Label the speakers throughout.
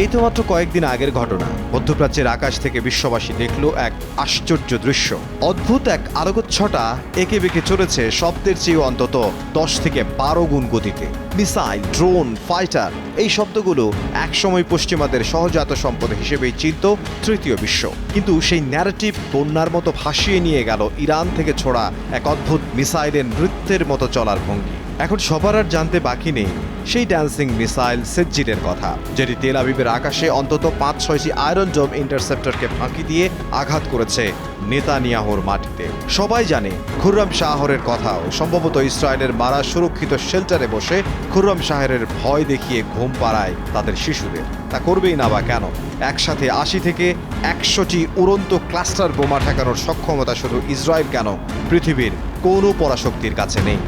Speaker 1: এই তো মাত্র কয়েকদিন আগের ঘটনা। মধ্যপ্রাচ্যের আকাশ থেকে বিশ্ববাসী দেখল এক আশ্চর্য দৃশ্য। অদ্ভুত এক আলোকচ্ছটা এঁকে বেঁকে চলেছে শব্দের চেয়েও অন্তত 10 থেকে 12 গুণ গতিতে। মিসাইল, ড্রোন, ফাইটার, এই শব্দগুলো একসময় পশ্চিমাদের সহজাত সম্পদ হিসেবেই চিনত তৃতীয় বিশ্ব। কিন্তু সেই ন্যারেটিভ বন্যার মতো ভাসিয়ে নিয়ে গেল ইরান থেকে ছোড়া এক অদ্ভুত মিসাইলের নৃত্যের মতো চলার ভঙ্গি। এখন সবার আর জানতে বাকি নেই সেই ড্যান্সিং মিসাইল সেজ্জিলের কথা, যেটি তেল আবিবের আকাশে অন্তত 5-6টি আয়রন ডোম ইন্টারসেপ্টরকে ফাঁকি দিয়ে আঘাত করেছে নেতানিয়াহুর মাটিতে। সবাই জানে খুররাম শাহরের কথাও। সম্ভবত ইসরায়েলের মারা সুরক্ষিত শেল্টারে বসে খুররাম শাহরের ভয় দেখিয়ে ঘুম পাড়ায় তাদের শিশুদের। তা করবেই না বা কেন? একসাথে 80 থেকে 100টি উড়ন্ত ক্লাস্টার বোমা ঠেকানোর সক্ষমতা শুধু ইসরায়েল কেন, পৃথিবীর কোনো পরাশক্তির কাছে নেই।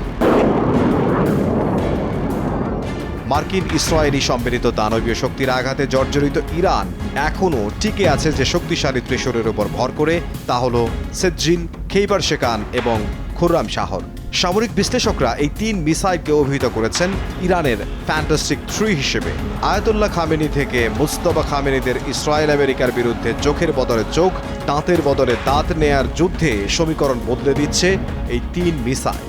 Speaker 1: মার্কিন ইসরায়েলি সম্মিলিত দানবীয় শক্তির আঘাতে জর্জরিত ইরান এখনও টিকে আছে যে শক্তিশালী ত্রিশূলের উপর ভর করে, তা হল সেজ্জিল, খেইবার শেকান এবং খুররাম শাহর। সামরিক বিশ্লেষকরা এই 3 মিসাইলকে অভিহিত করেছেন ইরানের ফ্যান্টাস্টিক 3 হিসেবে। আয়াতুল্লাহ খামেনি থেকে মুস্তফা খামেনিদের ইসরায়েল আমেরিকার বিরুদ্ধে চোখের বদলে চোখ, দাঁতের বদলে দাঁত নেয়ার যুদ্ধে সমীকরণ বদলে দিচ্ছে এই 3 মিসাইল।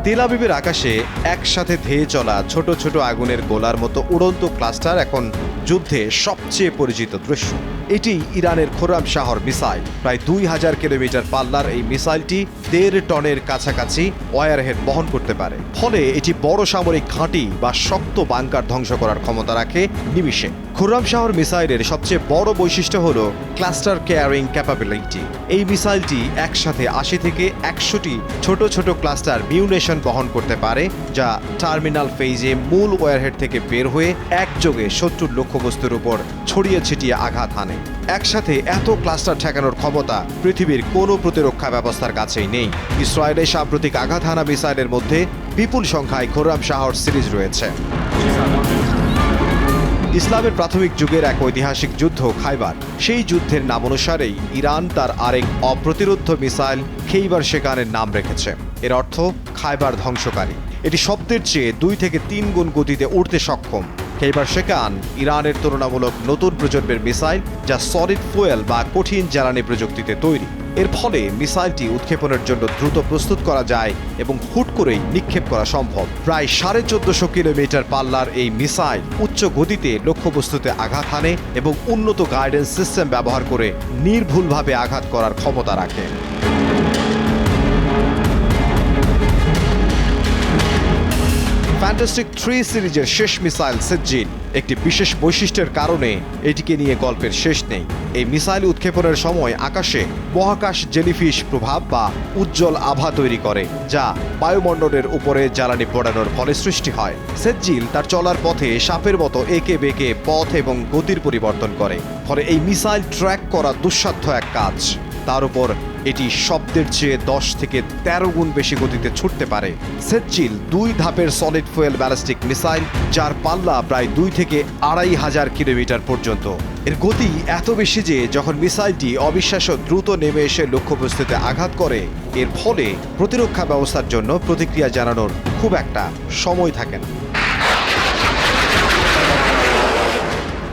Speaker 1: তেল আবিবের আকাশে একসাথে ধেয়ে চলা ছোট ছোট আগুনের গোলার মতো উড়ন্ত ক্লাস্টার এখন যুদ্ধে সবচেয়ে পরিচিত দৃশ্য। এটি ইরানের খুররাম শাহর মিসাইল। প্রায় 2000 কিলোমিটার পাল্লার এই মিসাইলটি 1.5 টনের কাছাকাছি ওয়ারহেড বহন করতে পারে। ফলে এটি বড় সামরিক ঘাঁটি বা শক্ত বাংকার ধ্বংস করার ক্ষমতা রাখে নিমিষে। খুররাম শাহর মিসাইলের সবচেয়ে বড় বৈশিষ্ট্য হল ক্লাস্টার ক্যারিং ক্যাপাবিলিটি। এই মিসাইলটি একসাথে 80 থেকে 100টি ছোট ছোট ক্লাস্টার মিউনেশন বহন করতে পারে, যা টার্মিনাল ফেজে মূল ওয়ারহেড থেকে বের হয়ে একযোগে শত্রুর লক্ষ্যবস্তুর উপর ছড়িয়ে ছিটিয়ে আঘাত হানে। একসাথে এত ক্লাস্টার ঠেকানোর ক্ষমতা পৃথিবীর কোনো প্রতিরক্ষা ব্যবস্থার কাছেই নেই। ইসরায়েলের সাম্প্রতিক আঘাত হানা মিসাইলের মধ্যে বিপুল সংখ্যায় খুররাম শাহর সিরিজ রয়েছে। ইসলামের প্রাথমিক যুগের এক ঐতিহাসিক যুদ্ধ খাইবার, সেই যুদ্ধের নাম অনুসারেই ইরান তার আরেক অপ্রতিরোধ্য মিসাইল খেইবার শেকানের নাম রেখেছে। এর অর্থ খাইবার ধ্বংসকারী। এটি শব্দের চেয়ে 2 থেকে 3 গুণ গতিতে উড়তে সক্ষম। খেইবার শেকান ইরানের তুলনামূলক নতুন প্রজন্মের মিসাইল, যা সলিড ফুয়েল বা কঠিন জ্বালানি প্রযুক্তিতে তৈরি। এর ফলে মিসাইলটি উৎক্ষেপণের জন্য দ্রুত প্রস্তুত করা যায় এবং হুট করেই নিক্ষেপ করা সম্ভব। প্রায় 1450 কিলোমিটার পাল্লার এই মিসাইল উচ্চ গতিতে লক্ষ্যবস্তুতে আঘাত হানে এবং উন্নত গাইডেন্স সিস্টেম ব্যবহার করে নির্ভুলভাবে আঘাত করার ক্ষমতা রাখে। ফ্যান্টাস্টিক 3 সিরিজের শেষ মিসাইল সেজ্জিল একটি বিশেষ বৈশিষ্ট্যের কারণে এটিকে নিয়ে গল্পের শেষ নেই। এই মিসাইল উৎক্ষেপণের সময় আকাশে মহাকাশ জেলিফিশ প্রভাব বা উজ্জ্বল আভা তৈরি করে, যা বায়ুমণ্ডলের উপরে জ্বালানি পড়ানোর ফলে সৃষ্টি হয়। সেজ্জিল তার চলার পথে সাপের মতো এঁকে বেঁকে পথ এবং গতির পরিবর্তন করে। ফলে এই মিসাইল ট্র্যাক করা দুঃসাধ্য এক কাজ। তার উপর এটি শব্দের চেয়ে 10 থেকে 13 গুণ বেশি গতিতে ছুটতে পারে। সেজ্জিল 2 ধাপের সলিড ফুয়েল ব্যালিস্টিক মিসাইল, যার পাল্লা প্রায় 2 থেকে 2500 কিলোমিটার পর্যন্ত। এর গতি এত বেশি যে যখন মিসাইলটি অবিশ্বাস্য দ্রুত নেমে এসে লক্ষ্যবস্তুতে আঘাত করে, এর ফলে প্রতিরক্ষা ব্যবস্থার জন্য প্রতিক্রিয়া জানানোর খুব একটা সময় থাকে না।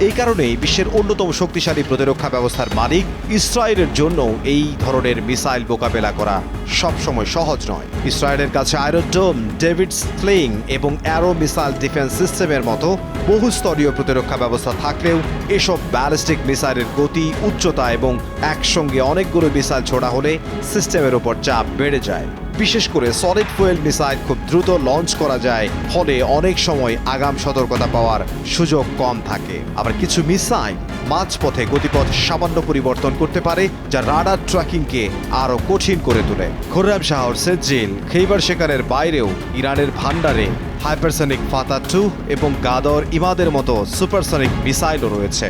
Speaker 1: এই কারণেই বিশ্বের অন্যতম শক্তিশালী প্রতিরক্ষা ব্যবস্থার মালিক ইসরায়েলের জন্য এই ধরনের মিসাইল মোকাবেলা করা সবসময় সহজ নয়। ইসরায়েলের কাছে আয়রন ডোম, ডেভিড স্লিং এবং অ্যারো মিসাইল ডিফেন্স সিস্টেমের মতো বহুস্তরীয় প্রতিরক্ষা ব্যবস্থা থাকলেও এসব ব্যালিস্টিক মিসাইলের গতি, উচ্চতা এবং একসঙ্গে অনেকগুলো মিসাইল ছোড়া হলে সিস্টেমের উপর চাপ বেড়ে যায়। বিশেষ করে সলিড ফুয়েল মিসাইল খুব দ্রুত লঞ্চ করা যায়, ফলে অনেক সময় আগাম সতর্কতা পাওয়ার সুযোগ কম থাকে। আবার কিছু মিসাইল মাঝপথে গতিপথ সামান্য পরিবর্তন করতে পারে, যা রাডার ট্র্যাকিংকে আরও কঠিন করে তোলে। খুররাম শাহর সেজ্জিল, খেইবার শেকানের বাইরেও ইরানের ভান্ডারে হাইপারসনিক ফাতা 2 এবং গাদর ইমাদের মতো সুপারসনিক মিসাইলও রয়েছে।